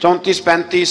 34-35।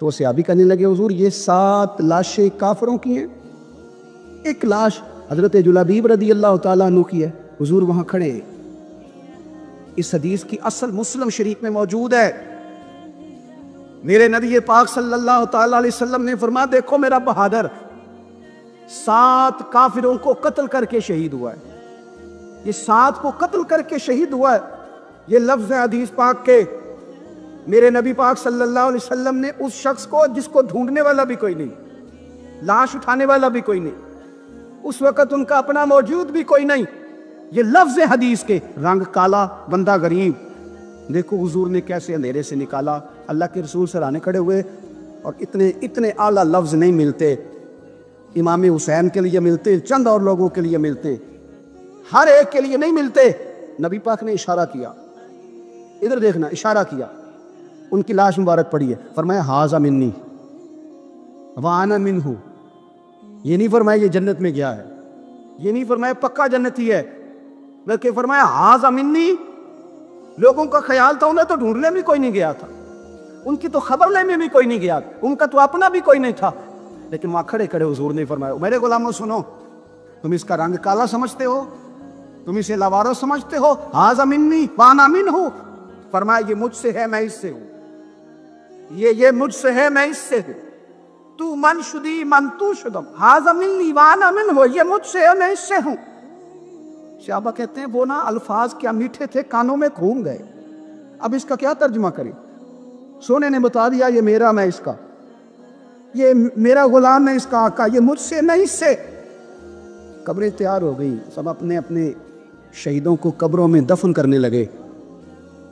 تو وہ صحابی کہنے لگے حضور یہ 7 لاشیں کافروں کی ہیں، ایک لاش حضرت جلابیب رضی اللہ تعالیٰ عنہ کی ہے۔ حضور وہاں کھڑے ہیں۔ اس حدیث کی اصل مسلم شریف میں موجود ہے۔ میرے نبی پاک صلی اللہ تعالیٰ علیہ وسلم نے فرمایا دیکھو میرا بہادر 7 کافروں کو قتل کر کے شہید ہوا ہے، یہ 7 کو قتل کر کے شہید ہوا ہے۔ یہ لفظ ہے حدیث پاک کے۔ میرے نبی پاک صلی اللہ علیہ وسلم نے اس شخص کو جس کو ڈھونڈنے والا بھی کوئی نہیں، لاش اٹھانے والا بھی کوئی نہیں، اس وقت ان کا اپنا موجود بھی کوئی نہیں، یہ لفظ ہے حدیث کے، رنگ کالا بندہ غریب، دیکھو حضور نے کیسے اندھیرے سے نکالا۔ اللہ کے رسول سرانے کھڑے ہوئے، اور اتنے اعلیٰ لفظ نہیں ملتے، امام حسین کے لیے ملتے، چند اور لوگوں کے لیے ملتے، ہر ایک کے لیے نہیں ملتے۔ نبی پاک نے اشارہ کیا، ادھر دیکھنا، اشارہ کیا، ان کی لاش مبارک پڑی ہے، فرمایا ھذا منی وانا منہ، یہ نہیں فرمایا یہ جنت میں گیا ہے، یہ نہیں فرمایا پکا جنتی ہے، بلکہ فرمایا ھذا منی۔ لوگوں کا خیال تھا انہیں تو ڈھونڈنے بھی کوئی نہیں گیا تھا، ان کی تو خبر لینے بھی کوئی نہیں گیا، ان کا تو اپنا بھی کوئی نہیں تھا، لیکن وہاں کھڑے کھڑے حضور نے فرمایا میرے غلاموں سنو، تم اس کا رنگ کالا سمجھتے ہو، تم اسے لاوارث سمجھتے ہو، ھذا منی وانا منہ، فرمایا یہ مجھ سے ہے میں اس سے ہوں، یہ مجھ سے ہے میں اس سے ہوں، تو من شدی من تو شدم، ھذا منی وانا منہ، یہ مجھ سے ہے میں اس سے ہوں۔ صحابہ کہتے ہیں وہ نا الفاظ کیا میٹھے تھے، کانوں میں گھوم گئے، اب اس کا کیا ترجمہ کریں؟ سونے نے بتا دیا یہ میرا میں اس کا، یہ میرا غلام ہے اس کا آقا، یہ مجھ سے میں اس سے۔ قبریں تیار ہو گئی، سب اپنے اپنے شہیدوں کو قبروں میں دفن کرنے لگے۔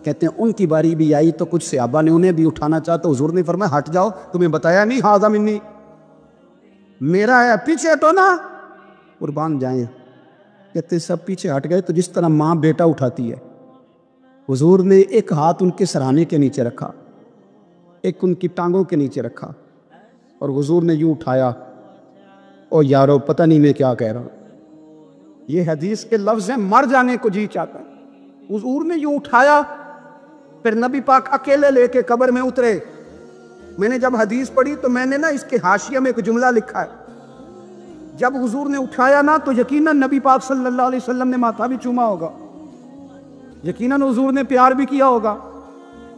کہتے ہیں ان کی باری بھی آئی تو کچھ صحابہ نے انہیں بھی اٹھانا چاہا تو حضور نے فرمایا ہٹ جاؤ، تمہیں بتایا نہیں ھذا منی، میرا ہے، پیچھے ہٹو نا، قربان جائیں۔ کہتے ہیں سب پیچھے ہٹ گئے، تو جس طرح ماں بیٹا اٹھاتی ہے، حضور نے ایک ہاتھ ان کے سرانے کے نیچے رکھا، ایک ان کی ٹانگوں کے نیچے رکھا، اور حضور نے یوں اٹھایا، او یارو پتہ نہیں میں کیا کہہ رہا ہوں، یہ حدیث کے لفظ ہیں، مر جانے کو جی چاہتا ہے۔ حضور نے یوں اٹھایا، پھر نبی پاک اکیلے لے کے قبر میں اترے۔ میں نے جب حدیث پڑھی تو میں نے نا اس کے حاشیے میں ایک جملہ لکھا ہے، جب حضور نے اٹھایا نا تو یقیناً نبی پاک صلی اللہ علیہ وسلم نے ماتھا بھی چوما ہوگا، یقیناً حضور نے پیار بھی کیا ہوگا۔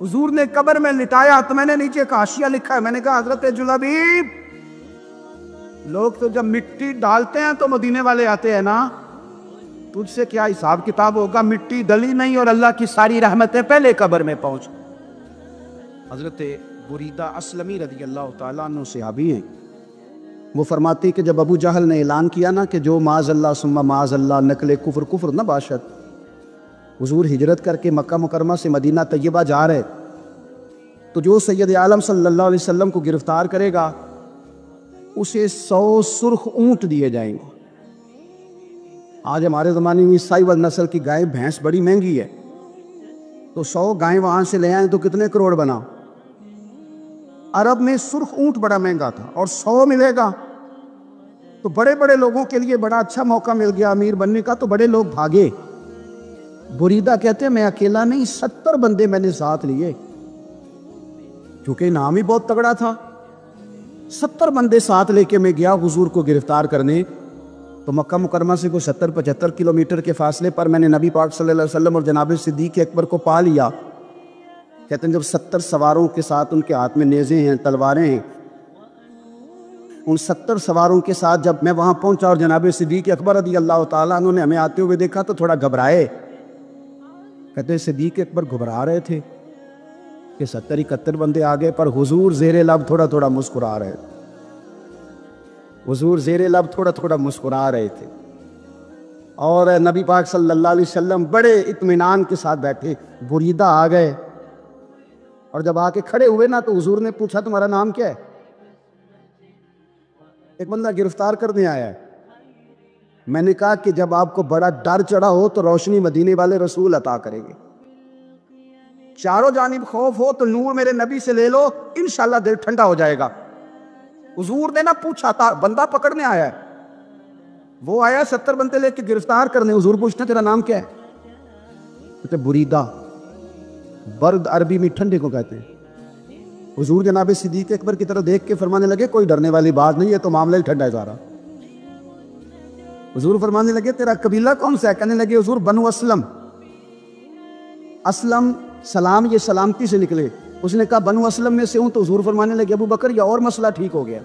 حضور نے قبر میں لٹایا تو میں نے نیچے ایک حاشیہ لکھا ہے، میں نے کہا حضرت جلابیب، لوگ تو جب مٹی ڈالتے ہیں تو مدینے والے آتے ہیں نا، تجھ سے کیا حساب کتاب ہوگا، مٹی ڈلی نہیں اور اللہ کی ساری رحمتیں پہلے قبر میں پہنچ۔ حضرت بریدہ اسلمی رضی اللہ تعالیٰ عنہ صحابی ہیں، وہ فرماتی کہ جب ابو جہل نے اعلان کیا نا کہ جو معاذ اللہ ثم معاذ اللہ نقل کفر نہ باشد، حضور ہجرت کر کے مکہ مکرمہ سے مدینہ طیبہ جا رہے، تو جو سید عالم صلی اللہ علیہ وسلم کو گرفتار کرے گا اسے 100 سرخ اونٹ دیے جائیں گے۔ آج ہمارے زمانے میں سائیول نسل کی گائے بھینس بڑی مہنگی ہے، تو 100 گائیں وہاں سے لے آئیں تو کتنے کروڑ بنا۔ عرب میں سرخ اونٹ بڑا مہنگا تھا، اور 100 ملے گا تو بڑے بڑے لوگوں کے لیے بڑا اچھا موقع مل گیا امیر بننے کا، تو بڑے لوگ بھاگے۔ بریدہ کہتے ہیں میں اکیلا نہیں، 70 بندے میں نے ساتھ لیے، کیونکہ نام ہی بہت تگڑا تھا۔ 70 بندے ساتھ لے کے میں گیا حضور کو گرفتار کرنے، تو مکہ مکرمہ سے کوئی 70-75 کلومیٹر کے فاصلے پر میں نے نبی پاک صلی اللہ علیہ وسلم اور جناب صدیق اکبر کو پا لیا۔ کہتے ہیں جب 70 سواروں کے ساتھ، ان کے ہاتھ میں نیزے ہیں، تلواریں ہیں، ان 70 سواروں کے ساتھ جب میں وہاں پہنچا اور جناب صدیق اکبر رضی اللہ تعالیٰ عنہ نے ہمیں آتے ہوئے دیکھا تو تھوڑا گھبرائے۔ کہتے ہیں صدیق اکبر گھبرا رہے تھے کہ 70-71 بندے آگے، پر حضور زیر لب تھوڑا تھوڑا مسکرا رہے تھے، حضور زیر لب تھوڑا تھوڑا مسکرا رہے تھے، اور نبی پاک صلی اللہ علیہ وسلم بڑے اطمینان کے ساتھ بیٹھے۔ بریدہ آ گئے، اور جب آ کے کھڑے ہوئے نا تو حضور نے پوچھا تمہارا نام کیا ہے؟ ایک بندہ گرفتار کرنے آیا ہے۔ میں نے کہا کہ جب آپ کو بڑا ڈر چڑھا ہو تو روشنی مدینے والے رسول عطا کریں گے، چاروں جانب خوف ہو تو نور میرے نبی سے لے لو، انشاءاللہ دل ٹھنڈا ہو جائے گا۔ حضور نے نا پوچھا تھا، بندہ پکڑنے آیا ہے، وہ آیا 70 بندے لے کے گرفتار کرنے، حضور پوچھتے تیرا نام کیا ہے؟ کہتے بریدہ، برد عربی میں ٹھنڈے کو کہتے ہیں۔ حضور جناب صدیق اکبر کی طرف دیکھ کے فرمانے لگے کوئی ڈرنے والی بات نہیں ہے، تو معاملہ ہی ٹھنڈا ہے سارا۔ حضور فرمانے لگے تیرا قبیلہ کون سا ہے؟ کہنے لگے حضور بنو اسلم۔ اسلم سلام، یہ سلامتی سے نکلے۔ اس نے کہا بنو اسلم میں سے ہوں، تو حضور فرمانے لگے ابو بکر یہ اور مسئلہ ٹھیک ہو گیا،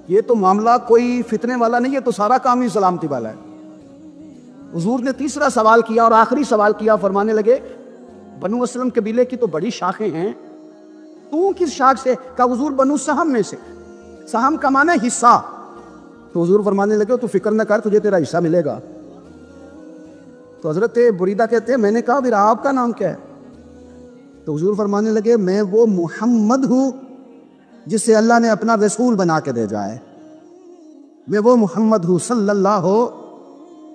یہ تو معاملہ کوئی فتنے والا نہیں ہے، تو سارا کام ہی سلامتی والا ہے۔ حضور نے تیسرا سوال کیا اور آخری سوال کیا، فرمانے لگے بنو اسلم قبیلے کی تو بڑی شاخیں ہیں، تو کس شاخ سے؟ کہا حضور بنو سہم میں سے۔ سہم کا معنی ہے حصہ۔ تو حضور فرمانے لگے تو فکر نہ کر، تجھے تیرا حصہ ملے گا۔ تو حضرت بریدہ کہتے ہیں میں نے کہا پھر آپ کا نام کیا ہے؟ تو حضور فرمانے لگے میں وہ محمد ہوں جسے اللہ نے اپنا رسول بنا کے بھیجا ہے، میں وہ محمد ہوں صلی اللہ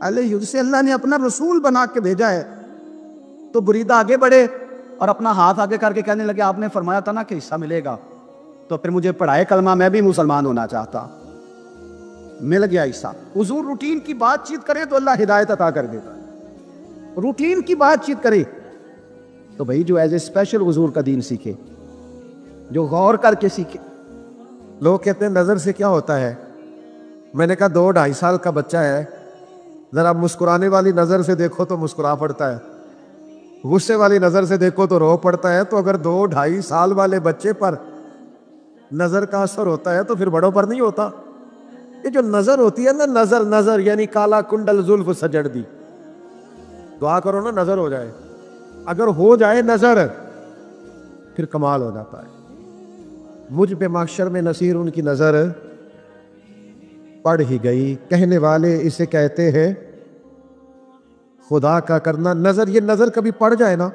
علیہ، جسے اللہ نے اپنا رسول بنا کے بھیجا ہے۔ تو بریدہ آگے بڑھے اور اپنا ہاتھ آگے کر کے کہنے لگے آپ نے فرمایا تھا نا کہ حصہ ملے گا، تو پھر مجھے پڑھائے کلمہ، میں بھی مسلمان ہونا چاہتا، مل گیا حصہ۔ حضور روٹین کی بات چیت کرے تو اللہ ہدایت عطا کر دیتا، روٹین کی بات چیت کرے تو بھائی جو ایز اے اسپیشل حضور کا دین سیکھے، جو غور کر کے سیکھے۔ لوگ کہتے ہیں نظر سے کیا ہوتا ہے؟ میں نے کہا 2-2.5 سال کا بچہ ہے، ذرا مسکرانے والی نظر سے دیکھو تو مسکرا پڑتا ہے، غصے والی نظر سے دیکھو تو رو پڑتا ہے۔ تو اگر 2-2.5 سال والے بچے پر نظر کا اثر ہوتا ہے تو پھر بڑوں پر نہیں ہوتا؟ یہ جو نظر ہوتی ہے نا، نظر یعنی کالا کنڈل زلف سجڑ دی، دعا کرو نا نظر ہو جائے، اگر ہو جائے نظر پھر کمال ہو جاتا ہے۔ مجھ پہ محشر میں نصیر ان کی نظر پڑ ہی گئی، کہنے والے اسے کہتے ہیں خدا کا کرنا۔ نظر، یہ نظر کبھی پڑ جائے نا۔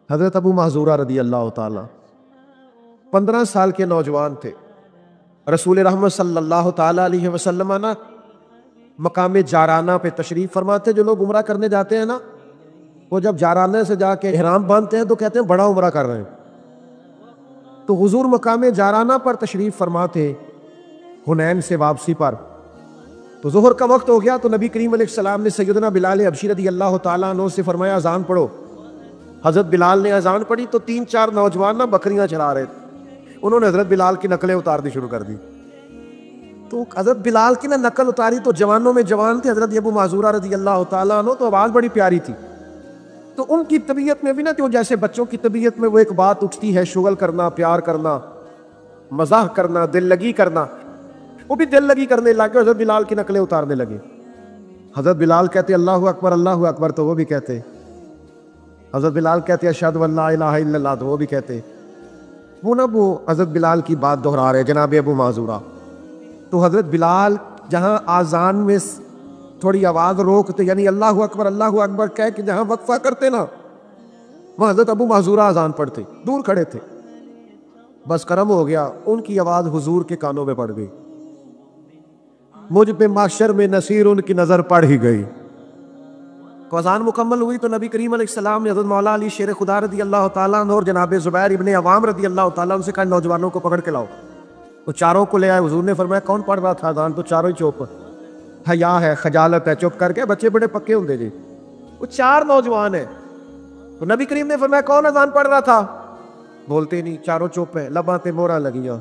حضرت ابو محذورہ رضی اللہ تعالی 15 سال کے نوجوان تھے، رسول رحمت صلی اللہ تعالی علیہ وسلم نا مقام جارانہ پہ تشریف فرماتے۔ جو لوگ عمرہ کرنے جاتے ہیں نا، وہ جب جارانہ سے جا کے احرام باندھتے ہیں تو کہتے ہیں بڑا عمرہ کر رہے ہیں۔ تو حضور مقام جارانہ پر تشریف فرماتے حنین سے واپسی پر، تو ظہر کا وقت ہو گیا، تو نبی کریم علیہ السلام نے سیدنا بلال حبشی رضی اللہ تعالیٰ عنہ سے فرمایا اذان پڑھو۔ حضرت بلال نے اذان پڑھی تو 3-4 نوجوان نا بکریاں چلا رہے تھے، انہوں نے حضرت بلال کی نقلیں اتارنی شروع کر دی۔ تو حضرت بلال کی نقل اتاری تو جوانوں میں جوان تھے حضرت ابو معذورہ رضی اللہ تعالیٰ عنہ، تو آواز بڑی پیاری تھی۔ تو ان کی طبیعت میں بھی نا، جیسے بچوں کی طبیعت میں وہ ایک بات اٹھتی ہے، شغل کرنا، پیار کرنا، مزاح کرنا، دل لگی کرنا، وہ بھی دل لگی کرنے لگے، حضرت بلال کی نقلیں اتارنے لگے۔ حضرت بلال کہتے اللہ اکبر اللہ اکبر، تو وہ بھی کہتے۔ حضرت بلال کہتے اشہد ان لا الہ الا اللہ، تو وہ بھی کہتے۔ وہ حضرت بلال کی بات دہرا رہے جناب ابو معذورہ۔ تو حضرت بلال جہاں آذان میں تھوڑی آواز روکتے، یعنی اللہ اکبر کہہ کہ جہاں وقفہ کرتے نا، وہاں حضرت ابو معذورہ آذان پڑھتے، دور کھڑے تھے۔ بس کرم ہو گیا، ان کی آواز حضور کے کانوں میں پڑ گئی، مجھ پہ محشر میں نصیر ان کی نظر پڑ ہی گئی۔ تو اذان مکمل ہوئی تو نبی کریم علیہ السلام نے حضرت مولا علی شیر خدا رضی اللہ تعالیٰ عنہ اور جناب زبیر ابن عوام رضی اللہ تعالیٰ عنہ سے کہا نوجوانوں کو پکڑ کے لاؤ۔ تو چاروں کو لے آئے، حضور نے فرمایا کون پڑھ رہا تھا اذان؟ تو چاروں ہی چوپ، حیا ہے، خجالت ہے، چپ کر کے، بچے بڑے پکے ہوندے جی، وہ 4 نوجوان ہیں۔ تو نبی کریم نے فرمایا کون اذان پڑھ رہا تھا؟ بولتے نہیں، چاروں چپ ہیں، لباں تے موہراں لگیاں،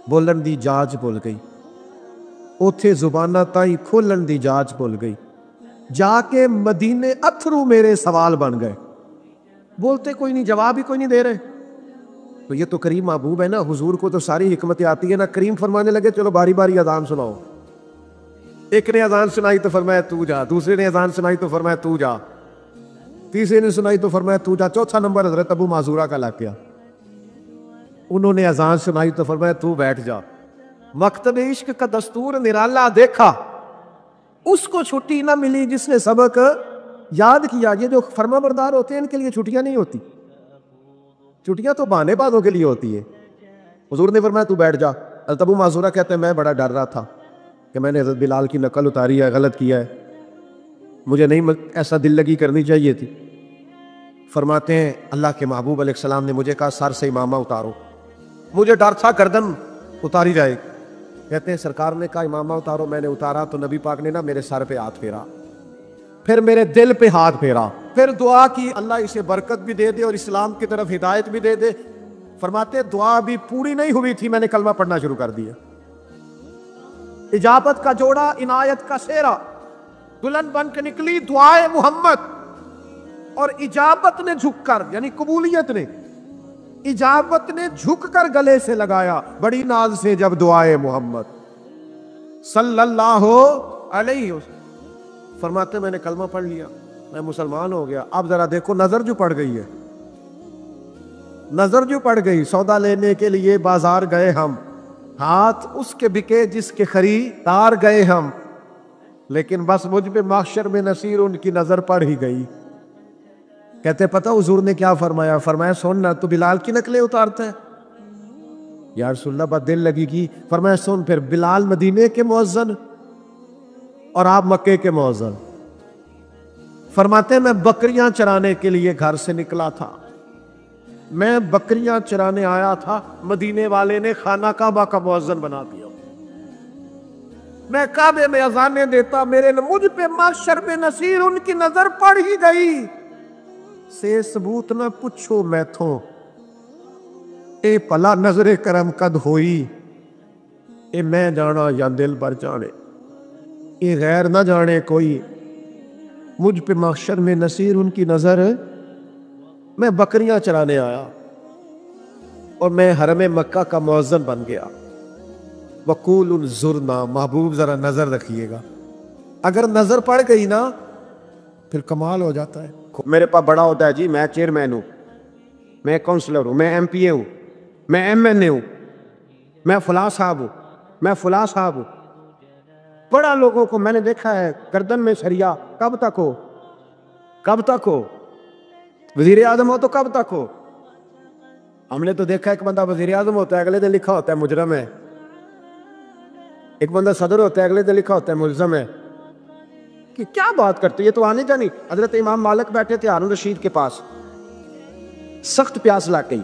بولن دی جاج بھول گئی، اوتھے زبانہ تائیں کھولن دی جاج بھول گئی، جا کے مدینے اتھرو میرے سوال بن گئے، بولتے کوئی نہیں، جواب ہی کوئی نہیں دے رہے۔ تو یہ تو کریم محبوب ہے نا، حضور کو تو ساری حکمتیں آتی ہے نا۔ کریم فرمانے لگے چلو باری باری اذان سناؤ۔ ایک نے اذان سنائی تو فرمایا تو جا، دوسرے نے اذان سنائی تو فرمایا تو جا، تیسرے نے سنائی تو فرمایا تو جا، چوتھا نمبر حضرت ابو معذورہ کا لگ گیا۔ انہوں نے اذان سنائی تو فرمایا تو بیٹھ جا۔ مکتب عشق کا دستور نرالا دیکھا، اس کو چھٹی نہ ملی جس نے سبق یاد کیا۔ یہ جو فرما بردار ہوتے ہیں ان کے لیے چھٹیاں نہیں ہوتی، چھٹیاں تو بہانے بازوں کے لیے ہوتی ہے۔ حضور نے فرمایا تو بیٹھ جا۔ حضرت ابو معذورہ کہتے ہیں میں بڑا ڈر رہا تھا کہ میں نے حضرت بلال کی نقل اتاری ہے، غلط کیا ہے، مجھے نہیں ایسا دل لگی کرنی چاہیے تھی۔ فرماتے ہیں اللہ کے محبوب علیہ السلام نے مجھے کہا سر سے امامہ اتارو، مجھے ڈر تھا گردن اتاری جائے۔ کہتے ہیں سرکار نے کہا امامہ اتارو، میں نے اتارا تو نبی پاک نے نا میرے سر پہ ہاتھ پھیرا، پھر میرے دل پہ ہاتھ پھیرا، پھر دعا کی اللہ اسے برکت بھی دے دے اور اسلام کی طرف ہدایت بھی دے دے۔ فرماتے دعا بھی پوری نہیں ہوئی تھی میں نے کلمہ پڑھنا شروع کر دیا. اجابت کا جوڑا، عنایت کا سہرا، دلہن بن کے نکلی دعائے محمد. اور اجابت نے جھک کر، یعنی قبولیت نے، اجابت نے جھک کر گلے سے لگایا بڑی ناز سے جب دعائے محمد صلی اللہ علیہ وسلم. فرماتے میں نے کلمہ پڑھ لیا، میں مسلمان ہو گیا. اب ذرا دیکھو نظر جو پڑ گئی ہے، نظر جو پڑ گئی. سودا لینے کے لیے بازار گئے ہم، ہاتھ اس کے بکے جس کے خریدار گئے ہم، لیکن بس مجھ پہ محشر میں نصیر ان کی نظر پڑ ہی گئی. کہتے پتہ حضور نے کیا فرمایا؟ فرمایا سن نہ تو بلال کی نقلیں اتارتا ہے. یا رسول اللہ بات دل لگی کی. فرمایا سن پھر، بلال مدینے کے مؤذن اور آپ مکے کے مؤذن. فرماتے میں بکریاں چرانے کے لیے گھر سے نکلا تھا، میں بکریاں چرانے آیا تھا، مدینے والے نے خانہ کعبہ کا مؤذن بنا دیا. میں کعبے میں اذانیں دیتا، مجھ پہ محشر میں نصیر ان کی نظر پڑ ہی گئی. سے ثبوت نہ پوچھو میں تھوں، اے پلا نظر کرم قد ہوئی. اے میں جانا یا دل بر جانے، اے غیر نہ جانے کوئی. مجھ پہ محشر میں نصیر ان کی نظر. میں بکریاں چرانے آیا اور میں حرم مکہ کا مؤذن بن گیا. وقول زرنا، محبوب ذرا نظر رکھیے گا. اگر نظر پڑ گئی نا پھر کمال ہو جاتا ہے. میرے پاس بڑا ہوتا ہے جی، میں چیئرمین ہوں، میں کونسلر ہوں، میں ایم پی اے ہوں، میں ایم این اے ہوں، میں فلاں صاحب ہوں، میں فلاں صاحب ہوں. بڑا لوگوں کو میں نے دیکھا ہے گردن میں سریا. کب تک ہو؟ کب تک ہو؟ وزیر اعظم ہو تو کب تک ہو؟ ہم نے تو دیکھا ایک بندہ وزیر اعظم ہوتا ہے اگلے دن لکھا ہوتا ہے مجرم ہے. ایک بندہ صدر ہوتا ہے اگلے دن لکھا ہوتا ہے ملزم ہے. کہ کیا بات کرتے، یہ تو آنے جانی. حضرت امام مالک بیٹھے تھے ہارون رشید کے پاس، سخت پیاس لگ گئی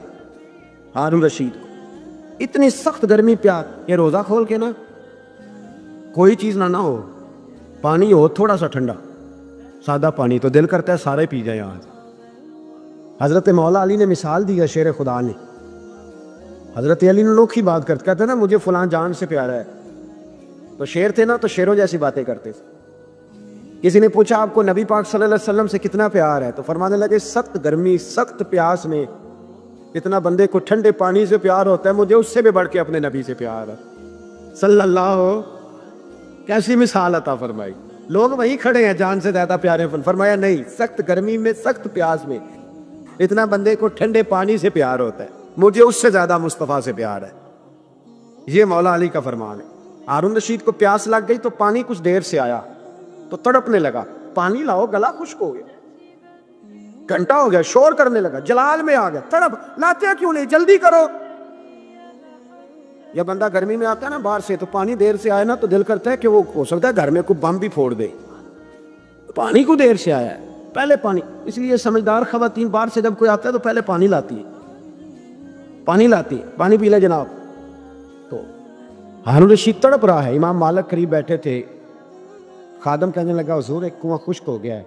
ہارون رشید کو، اتنی سخت گرمی پیاس. یہ روزہ کھول کے نا کوئی چیز نہ ہو، پانی ہو تھوڑا سا ٹھنڈا سادہ پانی، تو دل کرتا ہے سارے پی جائیں آج. حضرت مولا علی نے مثال دی ہے شیر خدا نے. حضرت علی نے انوکھی بات کرتے، کہتے نا مجھے فلاں جان سے پیارا ہے. تو شیر تھے نا تو شیروں جیسی باتیں کرتے تھے. کسی نے پوچھا آپ کو نبی پاک صلی اللہ علیہ وسلم سے کتنا پیار ہے؟ تو فرمانے لگے سخت گرمی سخت پیاس میں اتنا بندے کو ٹھنڈے پانی سے پیار ہوتا ہے، مجھے اس سے بھی بڑھ کے اپنے نبی سے پیار ہے صلی اللہ. کیسی مثال عطا فرمائی. لوگ وہیں کھڑے ہیں جان سے زیادہ پیارے. فرمایا نہیں، سخت گرمی میں سخت پیاس میں اتنا بندے کو ٹھنڈے پانی سے پیار ہوتا ہے، مجھے اس سے زیادہ مصطفیٰ سے پیار ہے. یہ مولا علی کا فرمان ہے. ہارون رشید کو پیاس لگ گئی تو پانی کچھ دیر سے آیا تو تڑپنے لگا، پانی لاؤ، گلا خشک ہو گیا. گھنٹہ ہو گیا، شور کرنے لگا، جلال میں آ گیا، تڑپ، لاتے کیوں نہیں، جلدی کرو. یہ بندہ گرمی میں آتا ہے نا باہر سے تو پانی دیر سے آئے نا تو دل کرتا ہے کہ وہ ہو سکتا ہے گھر میں کوئی بم بھی پھوڑ دے. پانی کو دیر سے آیا ہے، پہلے پانی. اس لیے سمجھدار خواتین باہر سے جب کوئی آتا ہے تو پہلے پانی لاتی ہے، پانی لاتی ہے، پانی پی لے جناب. تو ہارون رشید تڑپ رہا ہے، امام مالک قریب بیٹھے تھے. خادم کہنے لگا حضور ایک کنواں خشک ہو گیا ہے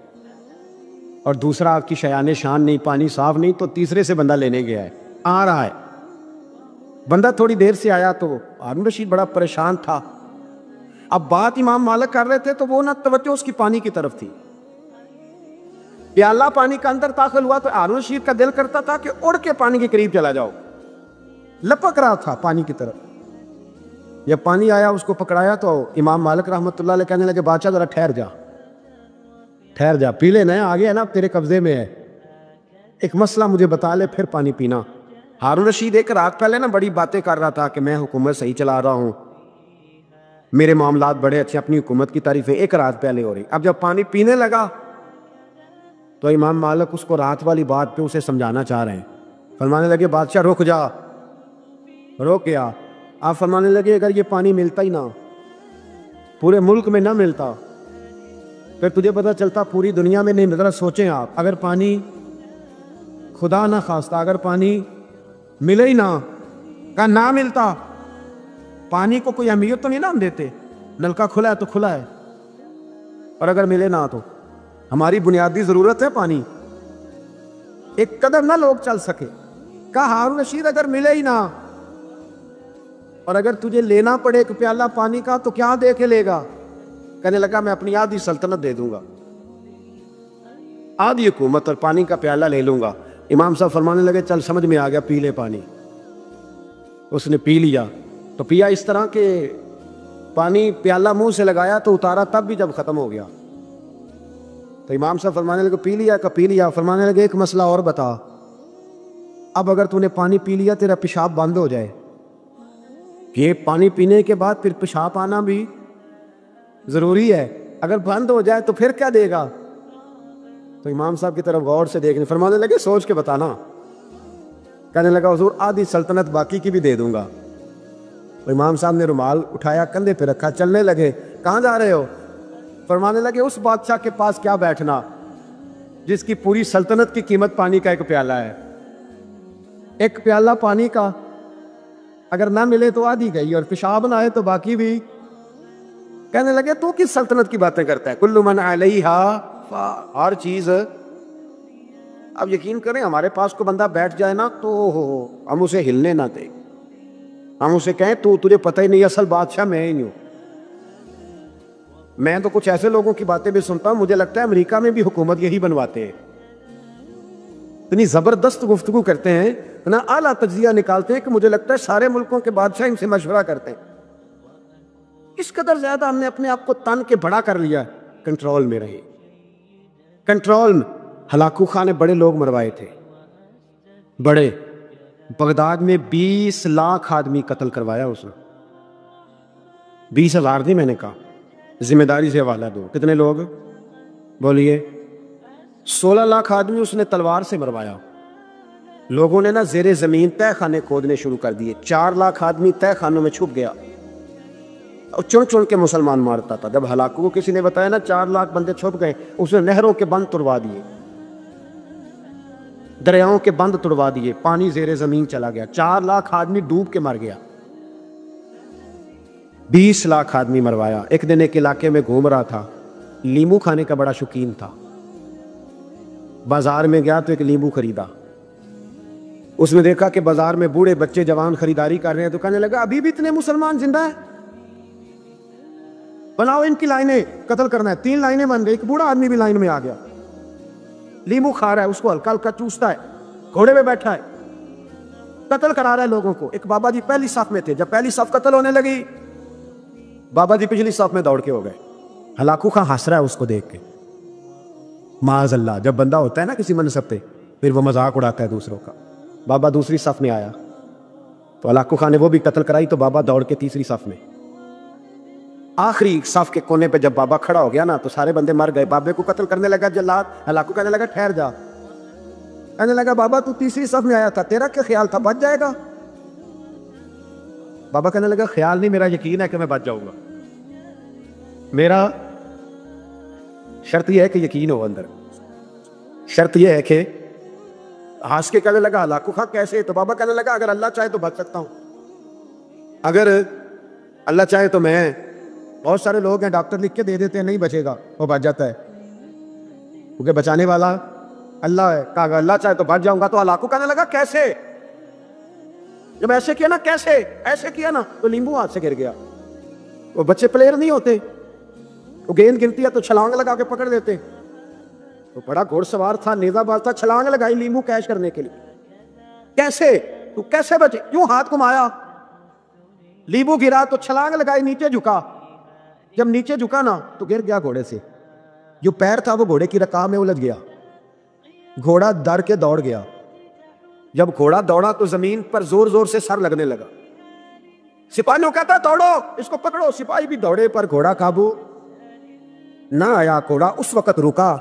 اور دوسرا آپ کی شیان شان نہیں، پانی صاف نہیں، تو تیسرے سے بندہ لینے گیا ہے، آ رہا ہے. بندہ تھوڑی دیر سے آیا تو ہارون رشید بڑا پریشان تھا. اب بات امام مالک کر رہے تھے تو وہ نہ توجہ اس کی پانی کی طرف تھی. پیالہ پانی کا اندر داخل ہوا تو ہارون رشید کا دل کرتا تھا کہ اڑ کے پانی کے قریب چلا جاؤ. لپک رہا تھا پانی کی طرف. جب پانی آیا اس کو پکڑایا تو امام مالک رحمۃ اللہ علیہ کہنے لگے بادشاہ ذرا ٹھہر جا، ٹھہر جا، پی لینا ہے، آگے ہے نا تیرے قبضے میں ہے، ایک مسئلہ مجھے بتا لے پھر پانی پینا. ہارون رشید ایک رات پہلے نا بڑی باتیں کر رہا تھا کہ میں حکومت صحیح چلا رہا ہوں، میرے معاملات بڑے اچھے، اپنی حکومت کی تعریفیں ایک رات پہلے ہو رہی. اب جب پانی پینے لگا تو امام مالک اس کو رات والی بات پہ اسے سمجھانا چاہ رہے ہیں. فرمانے لگے بادشاہ رک جا. روک گیا. آپ فرمانے لگے اگر یہ پانی ملتا ہی نہ، پورے ملک میں نہ ملتا، پھر تجھے پتہ چلتا پوری دنیا میں نہیں. ذرا سوچیں آپ، اگر پانی خدا نہ خواستہ اگر پانی ملے ہی نہ، کہ نہ ملتا، پانی کو کوئی اہمیت تو نہیں نا ہم دیتے، نلکا کھلا ہے تو کھلا ہے، اور اگر ملے نہ تو ہماری بنیادی ضرورت ہے پانی. ایک قدم نہ لوگ چل سکے، کہا ہارون رشید اگر ملے ہی نہ اور اگر تجھے لینا پڑے ایک پیالہ پانی کا تو کیا دے کے لے گا؟ کہنے لگا میں اپنی آدھی سلطنت دے دوں گا، آدھی حکومت اور پانی کا پیالہ لے لوں گا۔ امام صاحب فرمانے لگے چل سمجھ میں آ گیا، پی لے پانی۔ اس نے پی لیا تو پیا اس طرح کہ پانی پیالہ منہ سے لگایا تو اتارا تب بھی جب ختم ہو گیا تو امام صاحب فرمانے لگے پی لیا کہ پی لیا؟ فرمانے لگے ایک مسئلہ اور بتا، اب اگر تو نے پانی پی لیا تیرا پیشاب بند ہو جائے، یہ پانی پینے کے بعد پھر پیشاب آنا بھی ضروری ہے، اگر بند ہو جائے تو پھر کیا دے گا؟ تو امام صاحب کی طرف غور سے دیکھنے، فرمانے لگے سوچ کے بتانا۔ کہنے لگا حضور آدھی سلطنت باقی کی بھی دے دوں گا۔ تو امام صاحب نے رومال اٹھایا کندھے پہ رکھا، چلنے لگے۔ کہاں جا رہے ہو؟ فرمانے لگے اس بادشاہ کے پاس کیا بیٹھنا جس کی پوری سلطنت کی قیمت پانی کا ایک پیالہ ہے۔ ایک پیالہ پانی کا اگر نہ ملے تو آدھی گئی اور پیشاب نہ آئے تو باقی بھی۔ کہنے لگے تو کس سلطنت کی باتیں کرتا ہے؟ کل من علیہا، ہر چیز۔ اب یقین کریں ہمارے پاس کو بندہ بیٹھ جائے نا تو ہم اسے ہلنے نہ دیں، ہم اسے کہیں تو تجھے پتہ ہی نہیں اصل بادشاہ میں ہی نہیں ہوں۔ میں تو کچھ ایسے لوگوں کی باتیں بھی سنتا ہوں، مجھے لگتا ہے امریکہ میں بھی حکومت یہی بنواتے ہیں، اتنی زبردست گفتگو کرتے ہیں، اتنا اعلیٰ تجزیہ نکالتے ہیں کہ مجھے لگتا ہے سارے ملکوں کے بادشاہ ان سے مشورہ کرتے ہیں۔ اس قدر زیادہ ہم نے اپنے آپ کو تن کے بڑا کر لیا۔ کنٹرول میں رہے، کنٹرول میں۔ ہلاکو خان نے بڑے لوگ مروائے تھے، بڑے۔ بغداد میں 20 لاکھ آدمی قتل کروایا اس نے، 20,000 نہیں، میں نے کہا ذمہ داری سے حوالہ دو، کتنے لوگ بولیے؟ 16 لاکھ آدمی اس نے تلوار سے مروایا۔ لوگوں نے نا زیر زمین تہ خانے کھودنے شروع کر دیے، 4 لاکھ آدمی تہ خانوں میں چھپ گیا اور چن چن کے مسلمان مارتا تھا۔ جب ہلاکو کو کسی نے بتایا نا 4 لاکھ بندے چھپ گئے، اس نے نہروں کے بند توڑوا دیے، دریاؤں کے بند توڑوا دیے، پانی زیر زمین چلا گیا، 4 لاکھ آدمی ڈوب کے مر گیا، 20 لاکھ آدمی مروایا۔ ایک دن ایک علاقے میں گھوم رہا تھا، لیمو کھانے کا بڑا شوقین تھا، بازار میں گیا تو ایک لیمو خریدا۔ اس نے دیکھا کہ بازار میں بوڑھے بچے جوان خریداری کر رہے ہیں تو کہنے لگا ابھی بھی اتنے مسلمان زندہ ہیں، بناؤ ان کی لائنیں، قتل کرنا ہے۔ 3 لائنیں بن گئی، ایک بوڑھا آدمی بھی لائن میں آ گیا، لیمو کھا رہا ہے، اس کو ہلکا ہلکا چوستا ہے، گھوڑے پہ بیٹھا ہے، قتل کرا رہا ہے لوگوں کو۔ ایک بابا جی پہلی صف میں تھے، جب پہلی صف قتل ہونے لگی بابا جی پچھلی صف میں دوڑ کے ہو گئے۔ ہلاکو خان ہنس رہا ہے اس کو دیکھ کے، معاذ اللہ، جب بندہ ہوتا ہے نا کسی منصب پہ پھر وہ مذاق اڑاتا ہے دوسروں کا۔ بابا دوسری صف میں آیا تو ہلاکو خان نے وہ بھی قتل کرائی تو بابا دوڑ کے تیسری صف میں۔ آخری صف کے کونے پہ جب بابا کھڑا ہو گیا نا تو سارے بندے مر گئے، بابے کو قتل کرنے لگا جلاد۔ ہلاکو کہنے لگا ٹھہر جا، کہنے لگا بابا تو تیسری صف میں آیا تھا، تیرا کیا خیال تھا بچ جائے گا؟ بابا کہنے لگا خیال نہیں، میرا یقین ہے کہ میں بچ جاؤں گا، میرا شرط یہ ہے کہ یقین ہو اندر، شرط یہ ہے کہ ہنس کے کہنے لگا ہلاکو خان کیسے؟ تو بابا کہنے لگا اگر اللہ چاہے تو بچ سکتا ہوں، اگر اللہ چاہے تو میں۔ بہت سارے لوگ ہیں ڈاکٹر لکھ کے دے دیتے ہیں نہیں بچے گا، وہ بچ جاتا ہے کیونکہ بچانے والا اللہ ہے۔ کہا اگر اللہ چاہے تو بچ جاؤں گا۔ تو ہلاکو کہنے لگا کیسے؟ جب ایسے کیا نا، کیسے ایسے کیا نا تو لیمبو ہاتھ سے گر گیا۔ وہ بچے پلیئر نہیں ہوتے، وہ گیند گرتی ہے تو چھلانگ لگا کے پکڑ دیتے، تو بڑا گھوڑ سوار تھا، نیزہ باز تھا، چھلانگ لگائی لیمبو کیچ کرنے کے لیے۔ کیسے تو کیسے بچے؟ کیوں ہاتھ گھمایا، لیمبو گرا تو چھلانگ لگائی، نیچے جھکا، جب نیچے جھکا نا تو گر گیا گھوڑے سے، جو پیر تھا وہ گھوڑے کی رکاب میں الجھ گیا، گھوڑا ڈر کے دوڑ گیا۔ جب گھوڑا دوڑا تو زمین پر زور زور سے سر لگنے لگا، سپاہیوں کہتا دوڑو اس کو پکڑو، سپاہی بھی دوڑے پر گھوڑا قابو نہ آیا۔ گھوڑا اس وقت رکا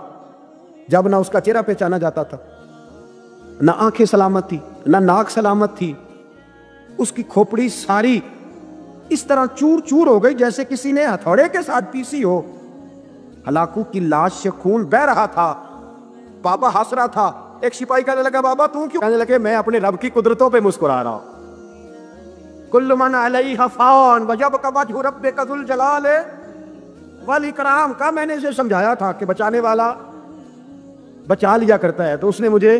جب نہ اس کا چہرہ پہچانا جاتا تھا، نہ آنکھیں سلامت تھی، نہ ناک سلامت تھی، اس کی کھوپڑی ساری اس طرح چور چور ہو گئی جیسے کسی نے ہتھوڑے کے ساتھ پیسی ہو۔ ہلاکو کی لاش سے خون بہ رہا تھا، بابا ہنس رہا تھا۔ ایک سپاہی کہنے لگا بابا تم کیوں؟ کہنے لگے میں اپنے رب کی قدرتوں پہ مسکرا رہا ہوں۔ کل من علیہا فان ویبقی وجہ ربک ذو الجلال والاکرام۔ کا میں نے اسے سمجھایا تھا کہ بچانے والا بچا لیا کرتا ہے، تو اس نے مجھے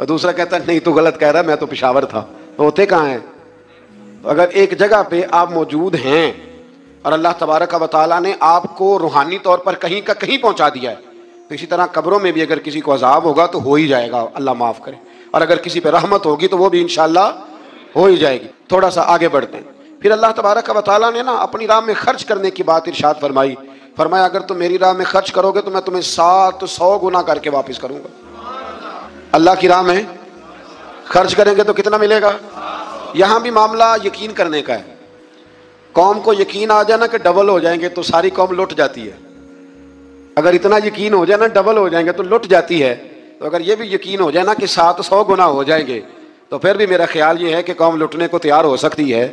اور دوسرا کہتا ہے نہیں تو غلط کہہ رہا ہے، میں تو پشاور تھا. تو ہوتے کہاں ہیں؟ تو اگر ایک جگہ پہ آپ موجود ہیں اور اللہ تبارک و تعالیٰ نے آپ کو روحانی طور پر کہیں کا کہیں پہنچا دیا ہے، تو اسی طرح قبروں میں بھی اگر کسی کو عذاب ہوگا تو ہو ہی جائے گا، اللہ معاف کرے. اور اگر کسی پہ رحمت ہوگی تو وہ بھی انشاءاللہ ہو ہی جائے گی. تھوڑا سا آگے بڑھتے ہیں. پھر اللہ تبارک و تعالیٰ نے نا اپنی راہ میں خرچ کرنے کی بات ارشاد فرمائی. فرمایا اگر تم میری راہ میں خرچ کرو گے تو میں تمہیں 700 گنا کر کے واپس کروں گا. اللہ کی راہ میں خرچ کریں گے تو کتنا ملے گا؟ یہاں بھی معاملہ یقین کرنے کا ہے. قوم کو یقین آ جائے نا کہ ڈبل ہو جائیں گے تو ساری قوم لٹ جاتی ہے. اگر اتنا یقین ہو جائے نا ڈبل ہو جائیں گے تو لٹ جاتی ہے. تو اگر یہ بھی یقین ہو جائے نا کہ 700 گنا ہو جائیں گے تو پھر بھی میرا خیال یہ ہے کہ قوم لٹنے کو تیار ہو سکتی ہے.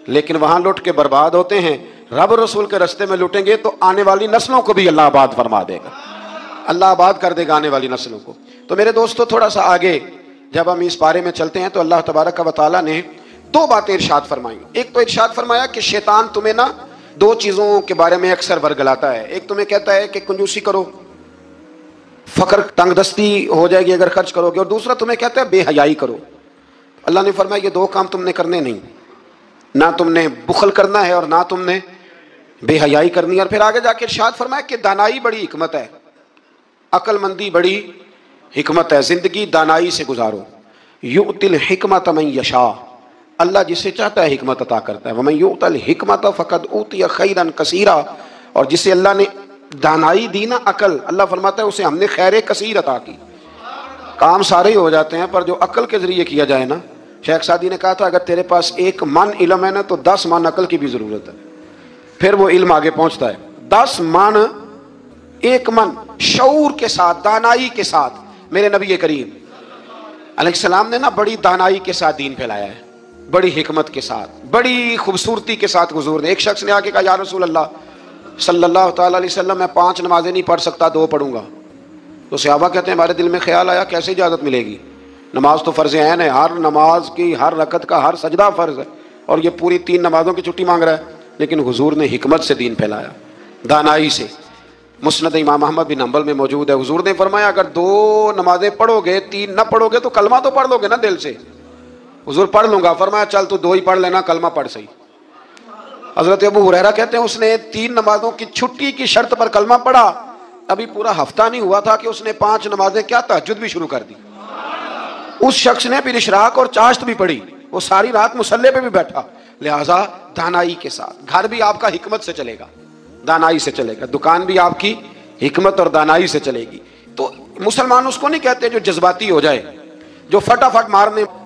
لیکن وہاں لٹ کے برباد ہوتے ہیں. رب رسول کے رستے میں لٹیں گے تو آنے والی نسلوں کو بھی اللہ آباد فرما دے گا، اللہ آباد کر دے گا آنے والی نسلوں کو. تو میرے دوستو تھوڑا سا آگے جب ہم اس پارے میں چلتے ہیں تو اللہ تبارک و تعالیٰ نے 2 باتیں ارشاد فرمائیں. ایک تو ارشاد فرمایا کہ شیطان تمہیں نا 2 چیزوں کے بارے میں اکثر ورگلاتا ہے. ایک تمہیں کہتا ہے کہ کنجوسی کرو، فقر تنگ دستی ہو جائے گی اگر خرچ کرو گے، اور دوسرا تمہیں کہتا ہے بے حیائی کرو. اللہ نے فرمایا یہ 2 کام تم نے کرنے نہیں، نہ تم نے بخل کرنا ہے اور نہ تم نے بے حیائی کرنی ہے. اور پھر آگے جا کے ارشاد فرمایا کہ دانائی بڑی حکمت ہے، عقل مندی بڑی حکمت ہے، زندگی دانائی سے گزارو. یؤتی الحکمت من یشاء، اللہ جسے چاہتا ہے حکمت عطا کرتا ہے. ومن یؤت الحکمت فقد اوتی خیرا کثیرا، اور جسے اللہ نے دانائی دی نا عقل، اللہ فرماتا ہے اسے ہم نے خیر کثیر عطا کی. کام سارے ہی ہو جاتے ہیں پر جو عقل کے ذریعے کیا جائے نا، شیخ سعدی نے کہا تھا اگر تیرے پاس 1 من علم ہے نا تو 10 من عقل کی بھی ضرورت ہے، پھر وہ علم آگے پہنچتا ہے. 10 من 1 من شعور کے ساتھ، دانائی کے ساتھ. میرے نبی کریم علیہ السلام نے نا بڑی دانائی کے ساتھ دین پھیلایا ہے، بڑی حکمت کے ساتھ، بڑی خوبصورتی کے ساتھ. حضور نے، ایک شخص نے آ کے کہا یا رسول اللہ صلی اللہ تعالیٰ علیہ وسلم میں 5 نمازیں نہیں پڑھ سکتا، 2 پڑھوں گا. تو صحابہ کہتے ہیں ہمارے دل میں خیال آیا کیسے اجازت ملے گی؟ نماز تو فرض عین ہے، ہر نماز کی ہر رکعت کا ہر سجدہ فرض ہے، اور یہ پوری 3 نمازوں کی چھٹی مانگ رہا ہے. لیکن حضور نے حکمت سے دین پھیلایا، دانائی سے. مسند امام احمد بن حنبل میں موجود ہے. حضور نے فرمایا اگر 2 نمازیں پڑھو گے 3 نہ پڑھو گے تو کلمہ تو پڑھ لو گے نا دل سے. حضور پڑھ لوں گا. فرمایا چل تو 2 ہی پڑھ لینا، کلمہ پڑھ صحیح. حضرت ابو ہریرہ کہتے ہیں اس نے 3 نمازوں کی چھٹی کی شرط پر کلمہ پڑھا، ابھی پورا ہفتہ نہیں ہوا تھا کہ اس نے 5 نمازیں کیا تہجد بھی شروع کر دی. اس شخص نے پھر اشراق اور چاشت بھی پڑھی، وہ ساری رات مصلی پہ بھی بیٹھا. لہٰذا دانائی کے ساتھ. گھر بھی آپ کا حکمت سے چلے گا، دانائی سے چلے گا. دکان بھی آپ کی حکمت اور دانائی سے چلے گی. تو مسلمان اس کو نہیں کہتے جو جذباتی ہو جائے، جو فٹافٹ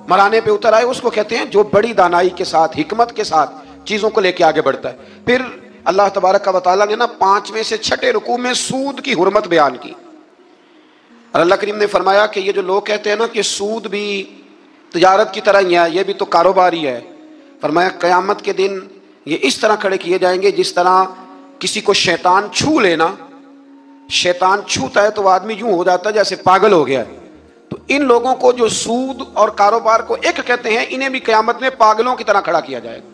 مرانے پہ اتر آئے، اس کو کہتے ہیں جو بڑی دانائی کے ساتھ، حکمت کے ساتھ چیزوں کو لے کے آگے بڑھتا ہے. پھر اللہ تبارک و تعالیٰ نے نا 5ویں سے 6 رکوع میں سود کی حرمت بیان کی. اور اللہ کریم نے فرمایا کہ یہ جو لوگ کہتے ہیں نا کہ سود بھی تجارت کی طرح ہی ہے، یہ بھی تو کاروبار ہی ہے، فرمایا قیامت کے دن یہ اس طرح کھڑے کیے جائیں گے جس طرح کسی کو شیطان چھو لینا. شیطان چھوتا ہے تو وہ آدمی یوں ہو جاتا ہے جیسے پاگل ہو گیا ہے. تو ان لوگوں کو جو سود اور کاروبار کو ایک کہتے ہیں، انہیں بھی قیامت میں پاگلوں کی طرح کھڑا کیا جائے گا.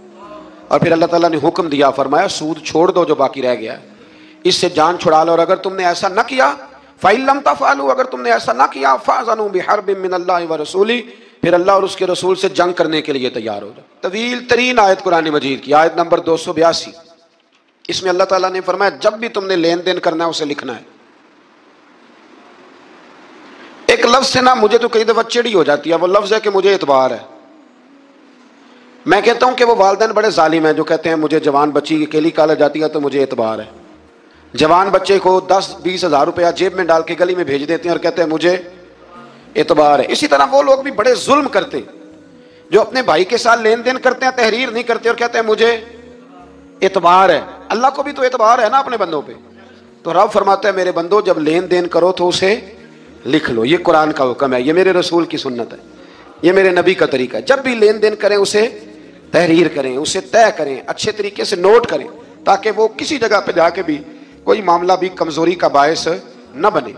اور پھر اللہ تعالیٰ نے حکم دیا، فرمایا سود چھوڑ دو جو باقی رہ گیا ہے، اس سے جان چھڑا لو. اور اگر تم نے ایسا نہ کیا فَإِن لَمْ تَفْعَلُوا، اگر تم نے ایسا نہ کیا فَأْذَنُوا بِحَرْبٍ مِّنَ اللَّهِ وَرَسُولِهِ، پھر اللہ اور اس کے رسول سے جنگ کرنے کے لیے تیار ہو جاؤ. طویل ترین آیت قرآن مجید کی، آیت نمبر 282. اس میں اللہ تعالیٰ نے فرمایا جب بھی تم نے لین دین کرنا ہے اسے لکھنا ہے. ایک لفظ سے نا مجھے تو کئی دفعہ چڑی ہو جاتی ہے، وہ لفظ ہے کہ مجھے اعتبار ہے. میں کہتا ہوں کہ وہ والدین بڑے ظالم ہیں جو کہتے ہیں مجھے جوان بچی اکیلی کالج جاتی ہے تو مجھے اعتبار ہے. جوان بچے کو 10-20 ہزار روپیہ جیب میں ڈال کے گلی میں بھیج دیتے ہیں اور کہتے ہیں مجھے اعتبار ہے. اسی طرح وہ لوگ بھی بڑے ظلم کرتے جو اپنے بھائی کے ساتھ لین دین کرتے ہیں، تحریر نہیں کرتے اور کہتے ہیں مجھے اعتبار ہے. اللہ کو بھی تو اعتبار ہے نا اپنے بندوں پہ. تو رب فرماتا ہے میرے بندو جب لین دین کرو تو اسے لکھ لو. یہ قرآن کا حکم ہے، یہ میرے رسول کی سنت ہے، یہ میرے نبی کا طریقہ ہے. جب بھی لین دین کریں اسے تحریر کریں، اسے طے کریں، اچھے طریقے سے نوٹ کریں تاکہ وہ کسی جگہ پہ جا کے بھی کوئی معاملہ بھی کمزوری کا باعث نہ بنے.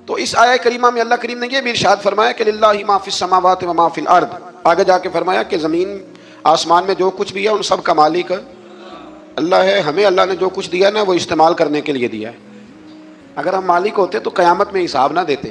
تو اس آیہ کریمہ میں اللہ کریم نے یہ بھی ارشاد فرمایا کہ للہ ما فی السماوات و ما فی الارض. آگے جا کے فرمایا کہ زمین آسمان میں جو کچھ بھی ہے ان سب کا مالک اللہ ہے. ہمیں اللہ نے جو کچھ دیا نا وہ استعمال کرنے کے لیے دیا ہے. اگر ہم مالک ہوتے تو قیامت میں حساب نہ دیتے.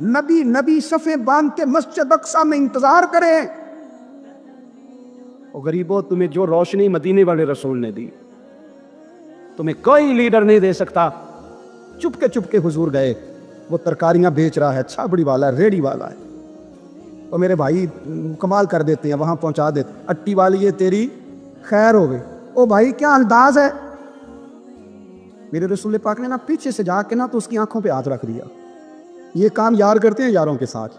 نبی نبی صفیں باندھ کے مسجد اقصی میں انتظار کریں. اور غریبوں تمہیں جو روشنی مدینے والے رسول نے دی تمہیں کوئی لیڈر نہیں دے سکتا. چپ کے حضور گئے. وہ ترکاریاں بیچ رہا ہے, چھابڑی والا ہے, ریڑی والا ہے. تو میرے بھائی کمال کر دیتے ہیں, وہاں پہنچا دیتے. اٹی والی یہ تیری خیر ہو گئی. او بھائی کیا انداز ہے. میرے رسول پاک نے نا پیچھے سے جا کے نا تو اس کی آنکھوں پہ ہاتھ رکھ دیا. یہ کام یار کرتے ہیں یاروں کے ساتھ,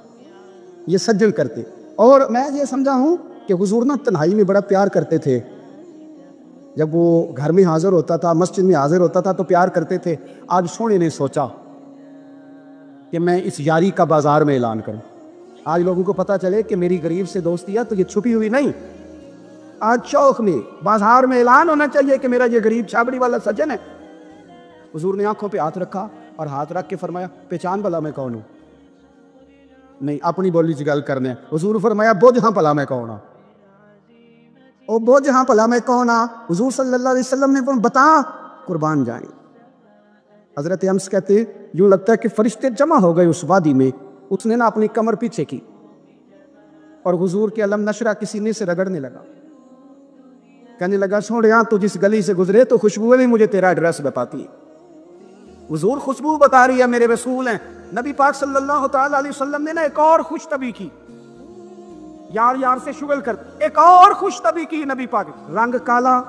یہ سجن کرتے. اور میں یہ سمجھا ہوں کہ حضور نا تنہائی میں بڑا پیار کرتے تھے. جب وہ گھر میں حاضر ہوتا تھا, مسجد میں حاضر ہوتا تھا تو پیار کرتے تھے. آج سونے نے سوچا کہ میں اس یاری کا بازار میں اعلان کروں. آج لوگوں کو پتہ چلے کہ میری غریب سے دوستی ہے تو یہ چھپی ہوئی نہیں. آج چوک میں بازار میں اعلان ہونا چاہیے کہ میرا یہ غریب چھابڑی والا سجن ہے. حضور نے آنکھوں پہ ہاتھ رکھا اور ہاتھ رکھ کے فرمایا پہچان بھلا میں کون ہوں. نہیں, اپنی بولی سے گل کرنے. حضور فرمایا بوجھ ہاں بھلا میں کون ہوں. او بوجھ ہاں بھلا میں کون ہوں. حضور صلی اللہ علیہ وسلم نے فرمایا بتا, قربان جائیں. حضرت امس کہتے یوں لگتا ہے کہ فرشتے جمع ہو گئے اس وادی میں. اس نے نا اپنی کمر پیچھے کی اور حضور کے علم نشرہ کے سینے سے رگڑنے لگا. کہنے لگا سوڑیاں تو جس گلی سے گزرے تو خوشبو بھی مجھے تیرا ایڈریس بتاتی ہے. حضور خوشبو بتا رہی ہے, میرے رسول ہیں. نبی پاک صلی اللہ تعالیٰ علیہ وسلم نے نا ایک اور خوش طبی کی, یار یار سے شغل کر ایک اور خوش طبی کی نبی پاک. رنگ کالا,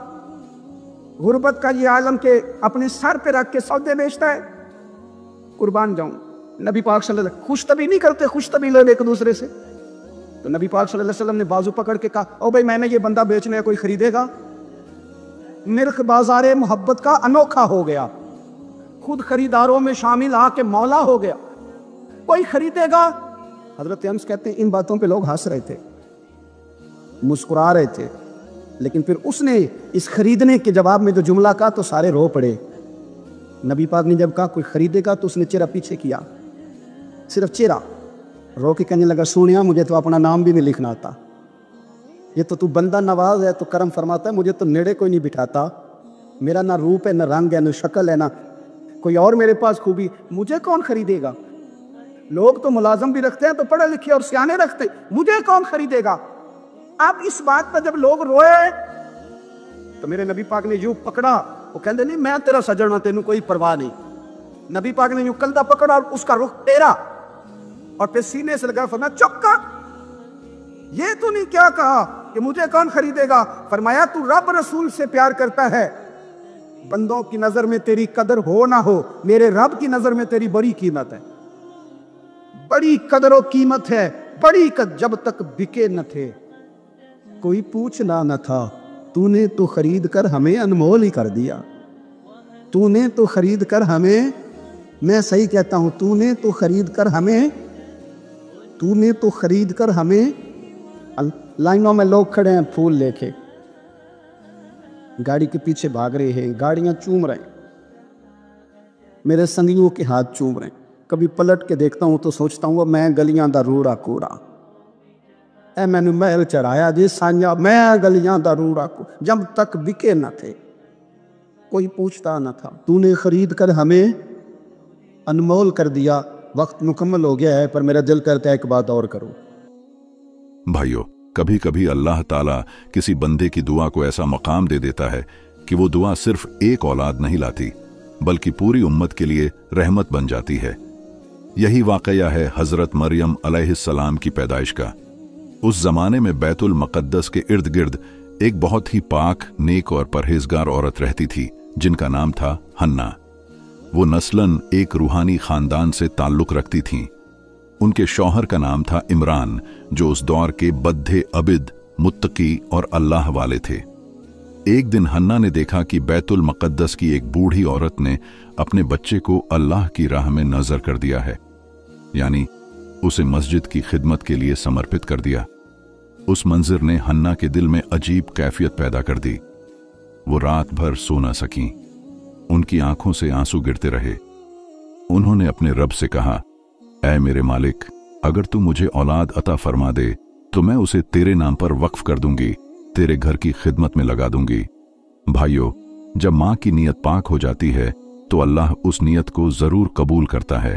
غربت کا یہ عالم کے اپنے سر پہ رکھ کے سودے بیچتا ہے. قربان جاؤں, نبی پاک صلی اللہ علیہ وسلم خوش طبی نہیں کرتے, خوش طبی لوگ ایک دوسرے سے. تو نبی پاک صلی اللہ علیہ وسلم نے بازو پکڑ کے کہا او بھائی میں نے یہ بندہ بیچنا ہے, کوئی خریدے گا؟ نرخ بازار محبت کا انوکھا ہو گیا, خود خریداروں میں شامل آ کے مولا ہو گیا. کوئی خریدے گا؟ حضرت انس کہتے ہیں ان باتوں پہ لوگ ہنس رہے تھے, مسکرا رہے تھے, لیکن پھر اس نے اس خریدنے کے جواب میں جو جملہ کہا تو سارے رو پڑے. نبی پاک نے جب کہا کوئی خریدے گا تو اس نے چہرہ پیچھے کیا, صرف چہرہ, رو کے کہنے لگا سونیا مجھے تو اپنا نام بھی نہیں لکھنا آتا. یہ تو بندہ نواز ہے, تو کرم فرماتا ہے, مجھے تو نیڑے کوئی نہیں بٹھاتا. میرا نہ روپ ہے, نہ رنگ ہے, نہ شکل ہے, نہ کوئی اور میرے پاس خوبی. مجھے کون خریدے گا؟ لوگ تو ملازم بھی رکھتے ہیں تو پڑھے لکھے اور سیانے رکھتے, مجھے کون خریدے گا؟ اب اس بات پر جب لوگ روئے تو میرے نبی پاک نے یوں پکڑا. وہ کہتے نہیں میں تیرا سجن ہوں, تینوں کوئی پرواہ نہیں. نبی پاک نے یوں کندھا پکڑا اور اس کا رخ ٹیرا اور پھر سینے سے لگا. فرمایا چپ کر, یہ تو نہیں کیا کہا کہ مجھے کون خریدے گا. فرمایا تو رب رسول سے پیار کرتا ہے, بندوں کی نظر میں تیری قدر ہو نہ ہو, میرے رب کی نظر میں تیری بڑی قیمت ہے, بڑی قدر و قیمت ہے, بڑی جب تک بکے نہ تھے کوئی پوچھنا نہ تھا, تو نے تو خرید کر ہمیں انمول ہی کر دیا. تو نے تو خرید کر ہمیں, میں صحیح کہتا ہوں, تو نے تو خرید کر ہمیں, تو نے تو خرید کر ہمیں. لائنوں میں لوگ کھڑے ہیں پھول لے کے, گاڑی کے پیچھے بھاگ رہے ہیں, گاڑیاں چوم رہے ہیں, میرے سنگیوں کے ہاتھ چوم رہے ہیں. کبھی پلٹ کے دیکھتا ہوں تو سوچتا ہوں میں گلیاں دا روڑا کوڑا, اے میں نے محل چڑھایا جی سانجا, میں گلیاں دا روڑا کوڑا. جب تک بکے نہ تھے کوئی پوچھتا نہ تھا, تو نے خرید کر ہمیں انمول کر دیا. وقت مکمل ہو گیا ہے پر میرا دل کرتا ہے ایک بات اور کروں. بھائیو, کبھی کبھی اللہ تعالیٰ کسی بندے کی دعا کو ایسا مقام دے دیتا ہے کہ وہ دعا صرف ایک اولاد نہیں لاتی بلکہ پوری امت کے لیے رحمت بن جاتی ہے. یہی واقعہ ہے حضرت مریم علیہ السلام کی پیدائش کا. اس زمانے میں بیت المقدس کے ارد گرد ایک بہت ہی پاک, نیک اور پرہیزگار عورت رہتی تھی جن کا نام تھا حنا. وہ نسلاً ایک روحانی خاندان سے تعلق رکھتی تھیں. ان کے شوہر کا نام تھا عمران, جو اس دور کے بدھے عبد, متقی اور اللہ والے تھے. ایک دن حنا نے دیکھا کہ بیت المقدس کی ایک بوڑھی عورت نے اپنے بچے کو اللہ کی راہ میں نذر کر دیا ہے, یعنی اسے مسجد کی خدمت کے لیے سمرپت کر دیا. اس منظر نے حنا کے دل میں عجیب کیفیت پیدا کر دی. وہ رات بھر سو نہ سکیں, ان کی آنکھوں سے آنسو گرتے رہے. انہوں نے اپنے رب سے کہا, اے میرے مالک, اگر تو مجھے اولاد عطا فرما دے تو میں اسے تیرے نام پر وقف کر دوں گی, تیرے گھر کی خدمت میں لگا دوں گی. بھائیو, جب ماں کی نیت پاک ہو جاتی ہے تو اللہ اس نیت کو ضرور قبول کرتا ہے.